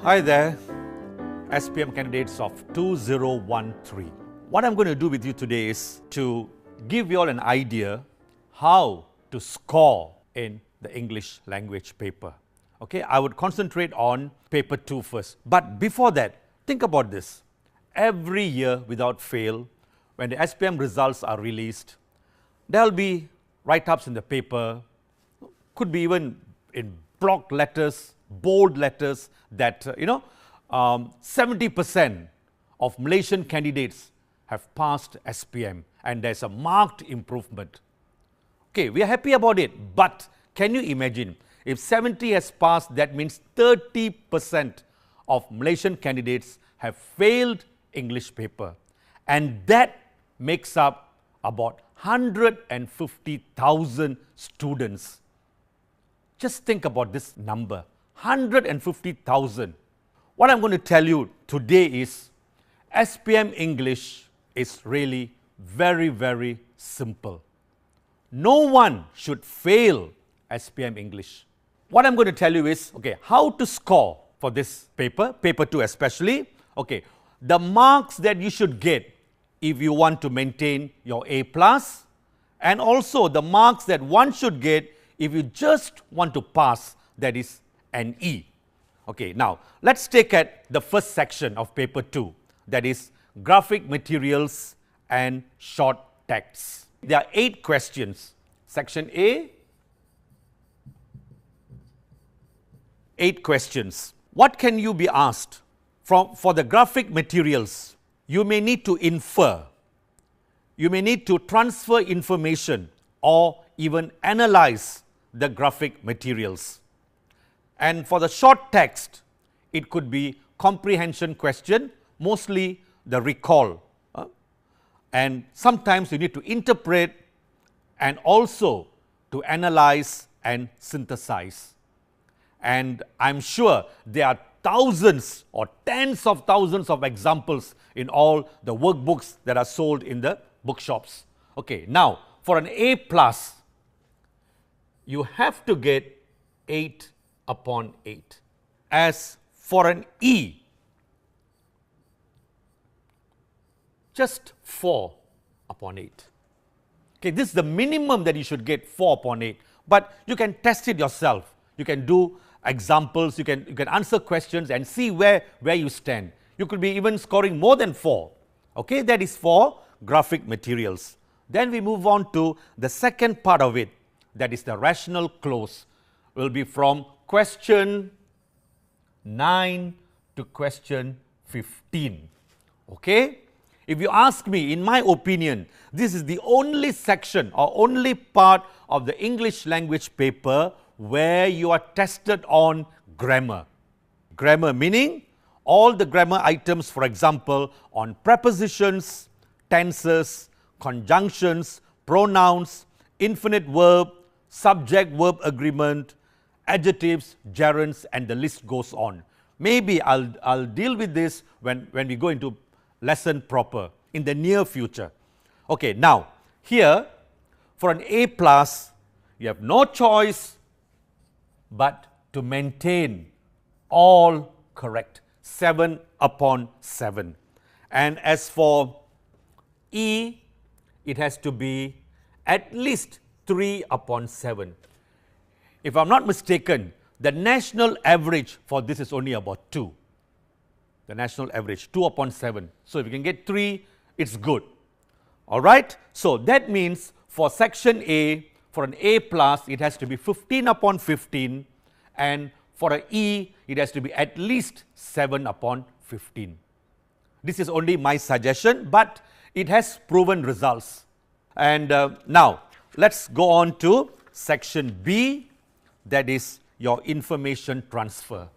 Hi there, SPM candidates of 2013. What I'm going to do with you today is to give you all an idea how to score in the English language paper. Okay, I would concentrate on paper 2 first. But before that, think about this. Every year without fail, when the SPM results are released, there will be write-ups in the paper, could be even in block letters, bold letters that 70% of Malaysian candidates have passed SPM and there's a marked improvement. Okay, we are happy about it, but can you imagine if 70 has passed, that means 30% of Malaysian candidates have failed English paper, and that makes up about 150,000 students. Just think about this number, 150,000. What I'm going to tell you today is SPM English is really very, very simple. No one should fail SPM English. What I'm going to tell you is, okay, how to score for this paper, paper 2 especially. Okay, the marks that you should get if you want to maintain your A+, and also the marks that one should get if you just want to pass, that is an E. Okay, now let's take at the first section of paper 2, that is graphic materials and short texts. There are 8 questions. Section A, 8 questions. What can you be asked? For the graphic materials, you may need to infer, you may need to transfer information or even analyze the graphic materials. And for the short text, it could be comprehension question, mostly the recall. And sometimes you need to interpret and also to analyze and synthesize. And I'm sure there are thousands or tens of thousands of examples in all the workbooks that are sold in the bookshops. Okay, now for an A+, you have to get 8 upon 8. As for an E, just 4 upon 8. Okay, this is the minimum that you should get, 4 upon 8. But you can test it yourself. You can do examples, you can answer questions and see where you stand. You could be even scoring more than 4. Okay, that is for graphic materials. Then we move on to the second part of it, that is the rational cloze. Will be from question 9 to question 15. Okay? If you ask me, in my opinion, this is the only section or only part of the English language paper where you are tested on grammar. Grammar meaning all the grammar items, for example, on prepositions, tenses, conjunctions, pronouns, infinite verb, subject-verb agreement, adjectives, gerunds, and the list goes on. Maybe I'll deal with this when we go into lesson proper in the near future. Okay, now here for an A+, you have no choice but to maintain all correct, 7 upon 7. And as for E, it has to be at least 3 upon 7. If I'm not mistaken, the national average for this is only about 2. The national average, 2 upon 7. So if you can get 3, it's good. All right? So that means for section A, for an A+, it has to be 15 upon 15, and for an E, it has to be at least 7 upon 15. This is only my suggestion, but it has proven results. And now, let's go on to section B, that is your information transfer.